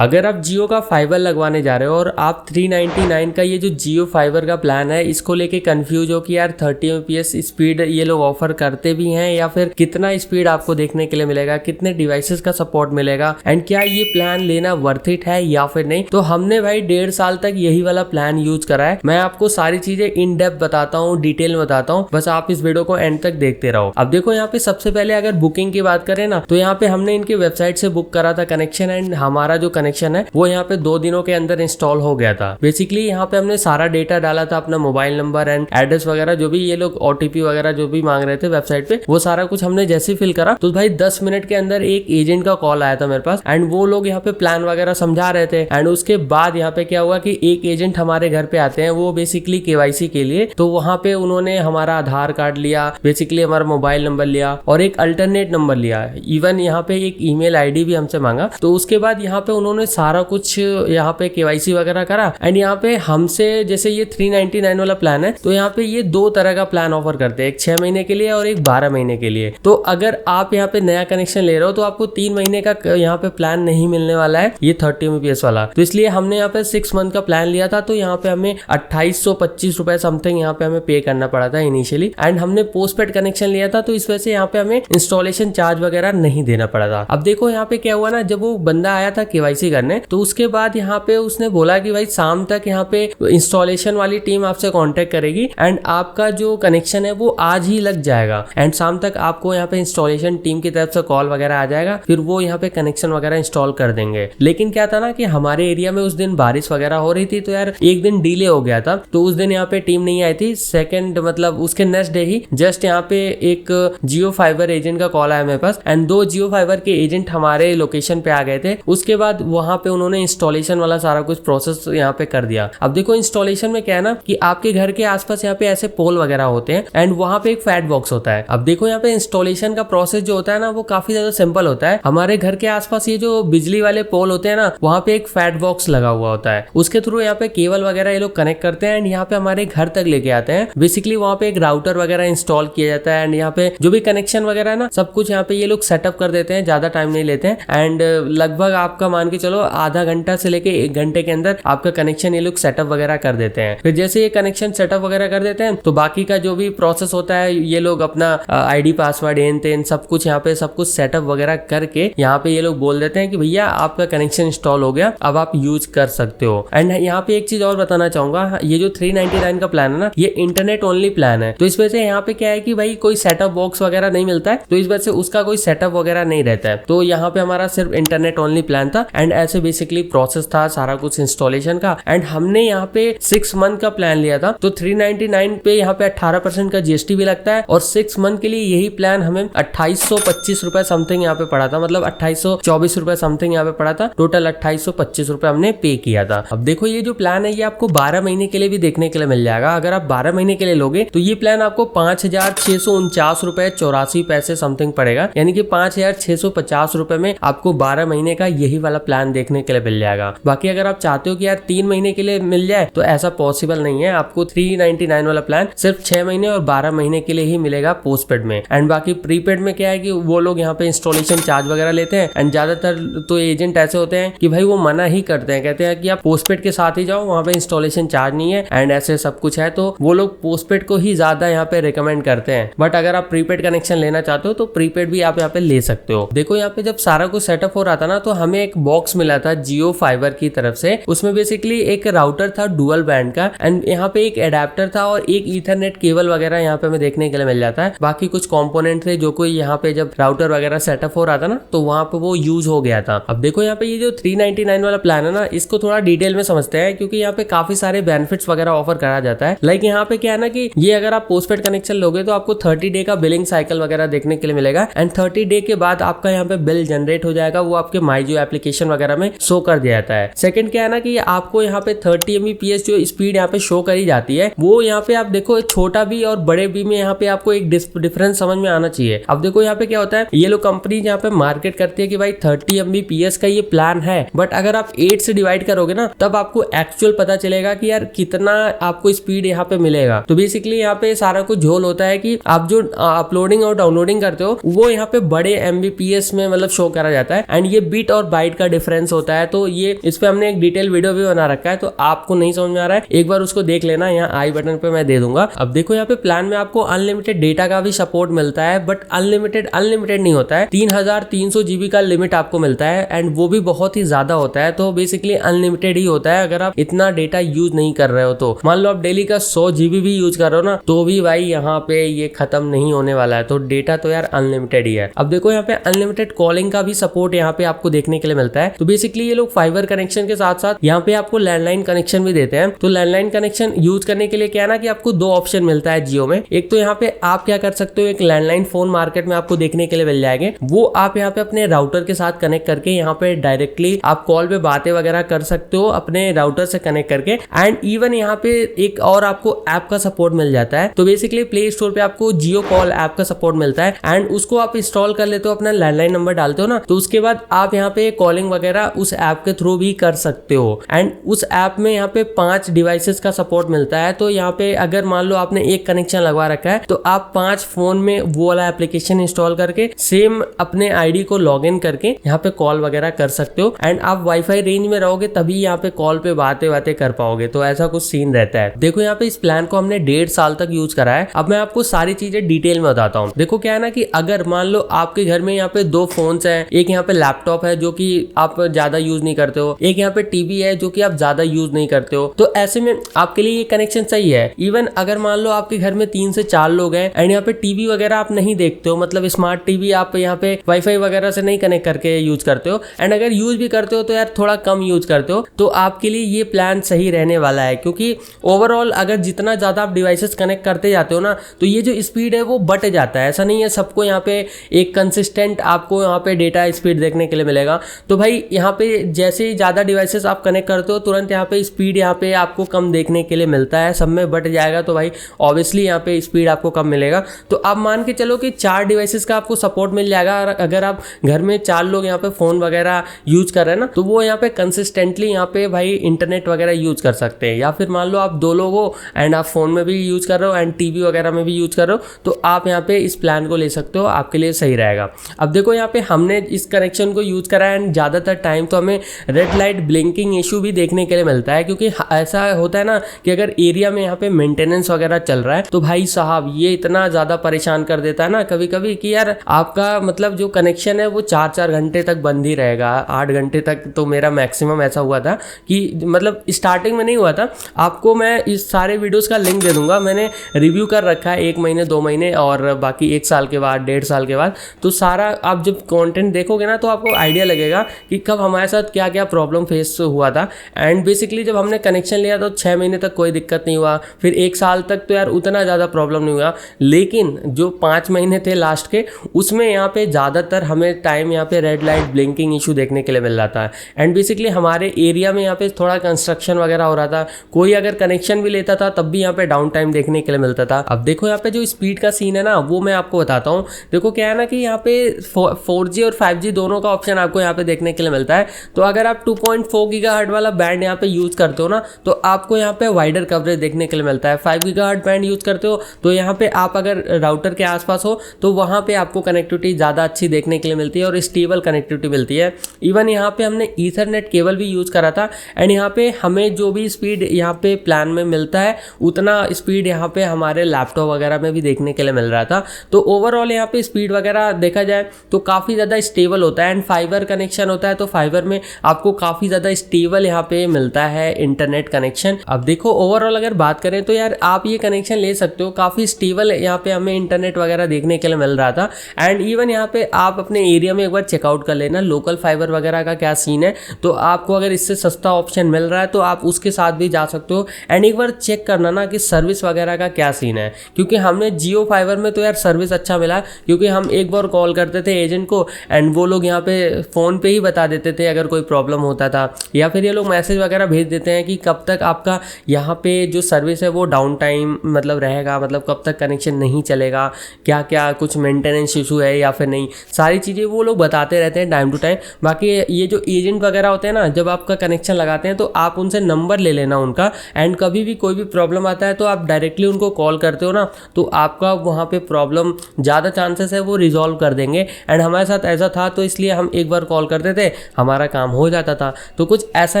अगर आप जियो का फाइबर लगवाने जा रहे हो और आप 399 का ये जो जियो फाइबर का प्लान है इसको लेके कंफ्यूज हो कि यार 30 Mbps स्पीड ये लोग ऑफर करते भी हैं या फिर कितना स्पीड आपको देखने के लिए मिलेगा, कितने डिवाइसेस का सपोर्ट मिलेगा एंड क्या ये प्लान लेना वर्थ इट है या फिर नहीं, तो हमने भाई 1.5 साल तक यही वाला प्लान यूज करा है। मैं आपको सारी चीजें इन डेप्थ बताता हूँ, डिटेल में बताता हूँ, बस आप इस वीडियो को एंड तक देखते रहो। अब देखो यहाँ पे सबसे पहले अगर बुकिंग की बात करें ना तो यहाँ पे हमने इनकी वेबसाइट से बुक करा था कनेक्शन एंड हमारा जो कनेक्शन है वो यहाँ पे 2 दिनों के अंदर इंस्टॉल हो गया था। बेसिकली यहाँ पे हमने सारा डेटा डाला था, अपना मोबाइल नंबर एंड एड्रेस वगैरह, जो भी ये लोग OTP वगैरह जो भी मांग रहे थे वेबसाइट पे, वो सारा कुछ हमने जैसे फिल करा तो भाई 10 मिनट के अंदर एक एजेंट का कॉल आया था मेरे पास एंड वो लोग यहाँ पे प्लान वगैरह समझा रहे थे। एंड उसके बाद यहाँ पे क्या हुआ कि एक एजेंट हमारे घर पे आते हैं, वो बेसिकली KYC के लिए, तो वहां पे उन्होंने हमारा आधार कार्ड लिया, बेसिकली हमारा मोबाइल नंबर लिया और एक अल्टरनेट नंबर लिया, इवन यहाँ पे एक ईमेल ID भी हमसे मांगा। तो उसके बाद यहाँ पे उन्होंने सारा कुछ यहाँ पे KYC वगैरह करा एंड यहाँ पे हमसे, जैसे ये 399 वाला प्लान है तो यहाँ पे ये 2 तरह का प्लान ऑफर करते हैं, एक 6 महीने के लिए और एक 12 महीने के लिए। तो अगर आप यहाँ पे नया कनेक्शन ले रहे हो तो आपको 3 महीने का यहाँ पे प्लान नहीं मिलने वाला है, ये 30 Mbps वाला। तो इसलिए हमने यहाँ पे 6 मंथ का प्लान लिया था, तो यहाँ पे हमें 2825 रुपए समथिंग यहाँ पे हमें पे करना पड़ा था इनिशियली। एंड हमने पोस्टपेड कनेक्शन लिया था तो इस वजह से यहाँ पे हमें इंस्टॉलेशन चार्ज वगैरह नहीं देना पड़ा था। अब देखो यहाँ पे क्या हुआ ना, जब वो बंदा आया था KYC करने तो उसके बाद यहाँ पे उसने बोला कि भाई शाम तक यहाँ पे इंस्टॉलेशन वाली टीम आपसे कांटेक्ट करेगी एंड आपका जो कनेक्शन है वो आज ही लग जाएगा एंड शाम तक आपको यहाँ पे इंस्टॉलेशन टीम की तरफ से कॉल वगैरह आ जाएगा, फिर वो यहाँ पे कनेक्शन वगैरह इंस्टॉल कर देंगे। लेकिन क्या था ना कि हमारे एरिया में उस दिन बारिश वगैरह हो रही थी तो यार एक दिन डिले हो गया था, तो उस दिन यहाँ पे टीम नहीं आई थी। सेकंड मतलब उसके नेक्स्ट डे ही जस्ट यहाँ पे एक जियो फाइबर एजेंट का कॉल आया मेरे पास एंड 2 जियो फाइबर के एजेंट हमारे लोकेशन पे आ गए थे। उसके बाद वहां पे उन्होंने इंस्टॉलेशन वाला सारा कुछ प्रोसेस यहाँ पे कर दिया। अब देखो इंस्टॉलेशन में क्या है ना कि आपके घर के आसपास यहाँ पे ऐसे पोल वगैरह होते हैं एंड वहां पे एक फैट बॉक्स होता है। अब देखो यहाँ पे इंस्टॉलेशन का प्रोसेस जो होता है ना वो काफी ज्यादा सिंपल होता है। हमारे घर के आसपास ये जो बिजली वाले पोल होते हैं ना वहाँ पे एक फैट बॉक्स लगा हुआ होता है, उसके थ्रू यहाँ पे केबल वगैरह ये लोग कनेक्ट करते हैं एंड यहाँ पे हमारे घर तक लेके आते हैं। बेसिकली वहाँ पे एक राउटर वगैरह इंस्टॉल किया जाता है एंड यहाँ पे जो भी कनेक्शन वगैरह है ना सब कुछ यहाँ पे ये लोग सेटअप कर देते हैं, ज्यादा टाइम नहीं लेते हैं एंड लगभग आपका मान के चलो आधा घंटा से लेके 1 घंटे के अंदर आपका कनेक्शन ये लोग सेटअप वगैरह कर देते हैं। फिर जैसे ये कनेक्शन सेटअप वगैरह कर देते हैं तो बाकी का जो भी प्रोसेस होता है ये लोग अपना ID पासवर्ड एन सब कुछ यहाँ पे सब कुछ सेटअप वगैरह करके यहाँ पे ये लोग बोल देते हैं कि भैया आपका कनेक्शन इंस्टॉल हो गया, अब आप यूज कर सकते हो। एंड यहाँ पे एक चीज और बताना चाहूंगा, ये जो 399 का प्लान है ना ये इंटरनेट ओनली प्लान है, तो इस वजह से यहाँ पे क्या है कि भाई कोई सेटअप बॉक्स वगैरह नहीं मिलता है, तो इस वजह से उसका कोई सेटअप वगैरह नहीं रहता है। तो यहाँ पे हमारा सिर्फ इंटरनेट ओनली प्लान था एंड ऐसे बेसिकली प्रोसेस था सारा कुछ इंस्टॉलेशन का। एंड हमने यहाँ पे 6 मंथ का प्लान लिया था, तो 399 पे यहाँ पे 18% का GST भी लगता है और 6 मंथ के लिए यही प्लान हमें 2825 रुपए समथिंग यहाँ पे पड़ा था, मतलब 2824 रुपए समथिंग यहाँ पे पड़ा था। टोटल 2825 रुपए हमने पे किया था। अब देखो ये जो प्लान है ये आपको 12 महीने के लिए भी देखने के लिए मिल जाएगा। अगर आप 12 महीने के लिए लोगे तो ये प्लान आपको 5649 रुपए 84 पैसे समथिंग पड़ेगा, यानी कि 5650 रुपए में आपको 12 महीने का यही वाला प्लान देखने के लिए मिल जाएगा। बाकी अगर आप चाहते हो कि यार 3 महीने के लिए मिल जाए तो ऐसा पॉसिबल नहीं है। आपको 399 वाला प्लान सिर्फ 6 महीने और 12 महीने के लिए ही मिलेगा पोस्टपेड में। एंड बाकी प्रीपेड में क्या है कि वो लोग यहाँ पे इंस्टॉलेशन चार्ज वगैरह लेते हैं एंड ज्यादातर तो एजेंट ऐसे होते हैं कि भाई वो मना ही करते हैं, कहते हैं कि आप पोस्टपेड के साथ ही जाओ, वहाँ पे इंस्टॉलेशन चार्ज नहीं है एंड ऐसे सब कुछ है, तो वो लोग पोस्टपेड को ही ज्यादा यहाँ पे रिकमेंड करते हैं। बट अगर आप प्रीपेड कनेक्शन लेना चाहते हो तो प्रीपेड भी आप यहाँ पे ले सकते हो। देखो यहाँ पे जब सारा कुछ सेटअप हो रहा था ना तो हमें एक बॉक्स मिला था जियो फाइबर की तरफ से, उसमें बेसिकली एक राउटर था डुअल बैंड का एंड यहाँ पे एक एडेप्टर था और एक ईथरनेट केबल वगैरह यहाँ पे हमें देखने के लिए मिल जाता है। बाकी कुछ कंपोनेंट थे जो कोई यहाँ पे जब राउटर वगैरह सेटअप हो रहा था ना तो वहाँ पे वो यूज हो गया था। अब देखो यहाँ पे ये जो 399 वाला प्लान है ना इसको थोड़ा डिटेल में समझते हैं, क्योंकि यहाँ पे काफी सारे बेनिफिट्स वगैरह ऑफर करा जाता है। लाइक यहाँ पे क्या है ना कि ये अगर आप पोस्टपेड कनेक्शन लोगे तो आपको 30 डे का बिलिंग साइकिल वगैरह देखने के लिए मिलेगा एंड 30 डे के बाद आपका यहाँ पे बिल जनरेट हो जाएगा, वो आपके माई जियो एप्लीकेशन वगैरह में शो कर दिया जाता है। सेकंड क्या है ना कि आपको यहाँ पे 30 Mbps जो स्पीड यहाँ पे शो करी जाती है वो यहाँ पे आप देखो छोटा भी और बड़े भी में यहाँ पे आपको एक डिफरेंस समझ में आना चाहिए। अब देखो यहाँ पे क्या होता है, ये लोग कंपनी यहाँ पे मार्केट करती है कि भाई 30 Mbps का ये प्लान है, बट अगर आप 8 से डिवाइड करोगे ना तब आपको एक्चुअल पता चलेगा कि यार कितना आपको स्पीड यहाँ पे मिलेगा। तो बेसिकली यहाँ पे सारा कुछ झोल होता है कि आप जो अपलोडिंग और डाउनलोडिंग करते हो वो यहाँ पे बड़े Mbps में मतलब शो करा जाता है एंड ये बिट और बाइट का डिफरेंस डिफरेंस होता है, तो ये इस पे हमने एक डिटेल वीडियो भी बना रखा है, तो आपको नहीं समझ में आ रहा है एक बार उसको देख लेना, यहाँ आई बटन पे मैं दे दूंगा। अब देखो यहाँ पे प्लान में आपको अनलिमिटेड डेटा का भी सपोर्ट मिलता है, बट अनलिमिटेड नहीं होता है, 3300 GB का लिमिट आपको मिलता है एंड वो भी बहुत ही ज्यादा होता है। तो बेसिकली अनलिमिटेड ही होता है अगर आप इतना डेटा यूज नहीं कर रहे हो तो। मान लो आप डेली का 100 GB भी यूज कर रहे हो ना, तो भी भाई यहाँ पे ये खत्म नहीं होने वाला है, तो डेटा तो यार अनलिमिटेड ही है। अब देखो यहाँ पे अनलिमिटेड कॉलिंग का भी सपोर्ट यहाँ पे आपको देखने के लिए मिलता है। तो बेसिकली ये लोग फाइबर कनेक्शन के साथ साथ यहाँ पे आपको लैंडलाइन कनेक्शन भी देते हैं। तो लैंडलाइन कनेक्शन यूज करने के लिए क्या है ना कि आपको दो ऑप्शन मिलता है जियो में। एक तो यहाँ पे आप क्या कर सकते हो, एक लैंडलाइन फोन मार्केट में आपको देखने के लिए मिल जाएंगे, वो आप यहाँ पे अपने राउटर के साथ कनेक्ट करके यहाँ पे डायरेक्टली आप कॉल पे बातें वगैरह कर सकते हो अपने राउटर से कनेक्ट करके। एंड इवन यहाँ पे एक और आपको ऐप का सपोर्ट मिल जाता है। तो बेसिकली प्ले स्टोर पे आपको जियो कॉल ऐप का सपोर्ट मिलता है एंड उसको आप इंस्टॉल कर लेते हो, अपना लैंडलाइन नंबर डालते हो ना, तो उसके बाद आप यहाँ पे कॉलिंग वगैरह उस ऐप के थ्रू भी कर सकते हो। एंड उस ऐप में यहाँ पे 5 डिवाइसेस का सपोर्ट मिलता है। तो यहाँ पे अगर मान लो आपने एक कनेक्शन लगवा रखा है, तो आप 5 फोन में वो वाला एप्लीकेशन इंस्टॉल करके सेम अपने आईडी को लॉग इन करके यहाँ पे कॉल वगैरह कर सकते हो। एंड आप वाईफाई रेंज में रहोगे तभी यहाँ पे कॉल पे बातें कर पाओगे। तो ऐसा कुछ सीन रहता है। देखो यहाँ पे इस प्लान को हमने 1.5 साल तक यूज करा है। अब मैं आपको सारी चीजें डिटेल में बताता हूँ। देखो क्या है ना कि अगर मान लो आपके घर में यहाँ पे 2 फोन्स हैं, एक यहाँ पे लैपटॉप है जो कि आप ज्यादा यूज नहीं करते हो, एक यहाँ पे टीवी है जो कि आप ज्यादा यूज नहीं करते हो, तो ऐसे में आपके लिए ये कनेक्शन सही है। इवन अगर मान लो आपके घर में 3 से 4 लोग हैं एंड यहाँ पे टीवी वगैरह आप नहीं देखते हो, मतलब स्मार्ट टीवी आप यहाँ पे वाईफाई वगैरह से नहीं कनेक्ट करके यूज करते हो, एंड अगर यूज भी करते हो तो यार थोड़ा कम यूज करते हो, तो आपके लिए ये प्लान सही रहने वाला है। क्योंकि ओवरऑल अगर जितना ज्यादा आप डिवाइसेस कनेक्ट करते जाते हो ना, तो ये जो स्पीड है वो बढ़ जाता है। ऐसा नहीं है सबको यहाँ पे एक कंसिस्टेंट आपको यहाँ पे डेटा स्पीड देखने के लिए मिलेगा। तो भाई यहाँ पे जैसे ही ज्यादा डिवाइसेस आप कनेक्ट करते हो, तुरंत यहाँ पे स्पीड यहाँ पे आपको कम देखने के लिए मिलता है, सब में बढ़ जाएगा। तो भाई ऑब्वियसली यहाँ पे स्पीड आपको कम मिलेगा। तो आप मान के चलो कि 4 डिवाइसेस का आपको सपोर्ट मिल जाएगा। अगर आप घर में 4 लोग यहाँ पे फोन वगैरह यूज कर रहे हैं ना, तो वो यहाँ पे कंसिस्टेंटली यहाँ पे भाई इंटरनेट वगैरह यूज कर सकते हैं। या फिर मान लो आप 2 लोग हो एंड आप फोन में भी यूज कर रहे हो एंड टीवी वगैरह में भी यूज कर रहे हो, तो आप यहाँ पे इस प्लान को ले सकते हो, आपके लिए सही रहेगा। अब देखो यहाँ पे हमने इस कनेक्शन को यूज करा एंड ज्यादातर टाइम तो हमें रेड लाइट ब्लिंकिंग इशू भी देखने के लिए मिलता है। क्योंकि ऐसा होता है ना कि अगर एरिया में यहाँ पे मेंटेनेंस वगैरह चल रहा है, तो भाई साहब ये इतना ज्यादा परेशान कर देता है ना कभी कभी कि यार आपका मतलब जो कनेक्शन है वो 4-4 घंटे तक बंद ही रहेगा, 8 घंटे तक। तो मेरा मैक्सिमम ऐसा हुआ था कि मतलब स्टार्टिंग में नहीं हुआ था। आपको मैं इस सारे वीडियोस का लिंक दे दूंगा, मैंने रिव्यू कर रखा है 1 महीने 2 महीने और बाकी 1 साल के बाद 1.5 साल के बाद। तो सारा आप जब कंटेंट देखोगे ना, तो आपको आइडिया लगेगा कि कब हमारे साथ क्या क्या प्रॉब्लम फेस हुआ था। एंड बेसिकली जब हमने कनेक्शन लिया तो 6 महीने तक कोई दिक्कत नहीं हुआ, फिर 1 साल तक तो यार उतना ज़्यादा प्रॉब्लम नहीं हुआ। लेकिन जो 5 महीने थे लास्ट के, उसमें यहाँ पे ज़्यादातर हमें टाइम यहाँ पे रेड लाइट ब्लिंकिंग इशू देखने के लिए मिल रहा था। एंड बेसिकली हमारे एरिया में यहाँ पे थोड़ा कंस्ट्रक्शन वगैरह हो रहा था, कोई अगर कनेक्शन भी लेता था तब भी यहाँ पे डाउन टाइम देखने के लिए मिलता था। अब देखो यहाँ पे जो स्पीड का सीन है ना, वो मैं आपको बताता हूँ। देखो क्या है ना कि यहाँ पे 4G और 5G दोनों का ऑप्शन आपको यहाँ पे देखने के लिए मिलता है। तो अगर आप 2.4 गीगाहर्ट्ज वाला बैंड यहाँ पे यूज करते हो ना, तो आपको यहाँ पे वाइडर कवरेज देखने के लिए मिलता है। 5 गीगाहर्ट्ज बैंड यूज करते हो तो यहाँ पे आप अगर राउटर के आसपास हो तो वहाँ पे आपको कनेक्टिविटी ज़्यादा अच्छी देखने के लिए मिलती है और स्टेबल कनेक्टिविटी मिलती है। इवन यहाँ पे हमने ईथरनेट केबल भी यूज करा था एंड यहाँ पे हमें जो भी स्पीड यहाँ पे प्लान में मिलता है उतना स्पीड यहाँ पे हमारे लैपटॉप वगैरह में भी देखने के लिए मिल रहा था। तो ओवरऑल यहाँ पे स्पीड वगैरह देखा जाए तो काफ़ी ज़्यादा स्टेबल होता है। एंड फाइबर कनेक्शन होता है तो फाइबर में आपको काफ़ी ज़्यादा स्टेबल यहाँ पे मिलता है इंटरनेट कनेक्शन। अब देखो ओवरऑल अगर बात करें तो यार आप ये कनेक्शन ले सकते हो, काफ़ी स्टेबल यहाँ पे हमें इंटरनेट वगैरह देखने के लिए मिल रहा था। एंड इवन यहाँ पे आप अपने एरिया में एक बार चेकआउट कर लेना लोकल फाइबर वगैरह का क्या सीन है। तो आपको अगर इससे सस्ता ऑप्शन मिल रहा है तो आप उसके साथ भी जा सकते हो। एंड एक बार चेक करना ना कि सर्विस वगैरह का क्या सीन है, क्योंकि हमने जियो फाइबर में तो यार सर्विस अच्छा मिला, क्योंकि हम एक बार कॉल करते थे एजेंट को एंड वो लोग यहाँ पे फ़ोन पे ही बता देते थे अगर कोई प्रॉब्लम होता था, या फिर ये लोग मैसेज वगैरह भेज देते हैं कि कब तक आपका यहाँ पे जो सर्विस है वो डाउन टाइम मतलब रहेगा, मतलब कब तक कनेक्शन नहीं चलेगा, क्या क्या कुछ मेंटेनेंस इशू है या फिर नहीं, सारी चीज़ें वो लोग बताते रहते हैं टाइम टू टाइम। बाकी ये जो एजेंट वगैरह होते हैं ना, जब आपका कनेक्शन लगाते हैं तो आप उनसे नंबर ले लेना उनका, एंड कभी भी कोई भी प्रॉब्लम आता है तो आप डायरेक्टली उनको कॉल करते हो ना, तो आपका वहाँ पे प्रॉब्लम ज़्यादा चांसेस है वो रिजॉल्व कर देंगे। एंड हमारे साथ ऐसा था तो इसलिए हम एक बार कॉल करते थे थे, हमारा काम हो जाता था। तो कुछ ऐसा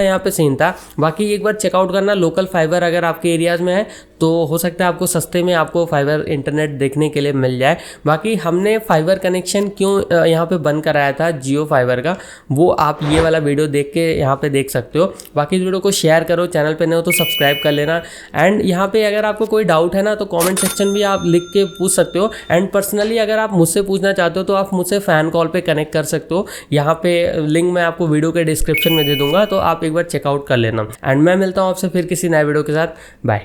यहाँ पे सीन था। बाकी एक बार चेकआउट करना लोकल फाइबर अगर आपके एरियाज़ में है तो हो सकता है आपको सस्ते में आपको फाइबर इंटरनेट देखने के लिए मिल जाए। बाकी हमने फाइबर कनेक्शन क्यों यहाँ पे बंद कराया था जियो फाइबर का, वो आप ये वाला वीडियो देख के यहाँ पे देख सकते हो। बाकी इस वीडियो को शेयर करो, चैनल पे नए हो तो सब्सक्राइब कर लेना। एंड यहाँ पे अगर आपको कोई डाउट है ना तो कमेंट सेक्शन में आप लिख के पूछ सकते हो। एंड पर्सनली अगर आप मुझसे पूछना चाहते हो तो आप मुझसे फ़ैन कॉल पे कनेक्ट कर सकते हो। यहाँ पे लिंक मैं आपको वीडियो के डिस्क्रिप्शन में दे दूंगा, तो आप एक बार चेकआउट कर लेना। एंड मैं मिलता हूँ आपसे फिर किसी नए वीडियो के साथ। बाय।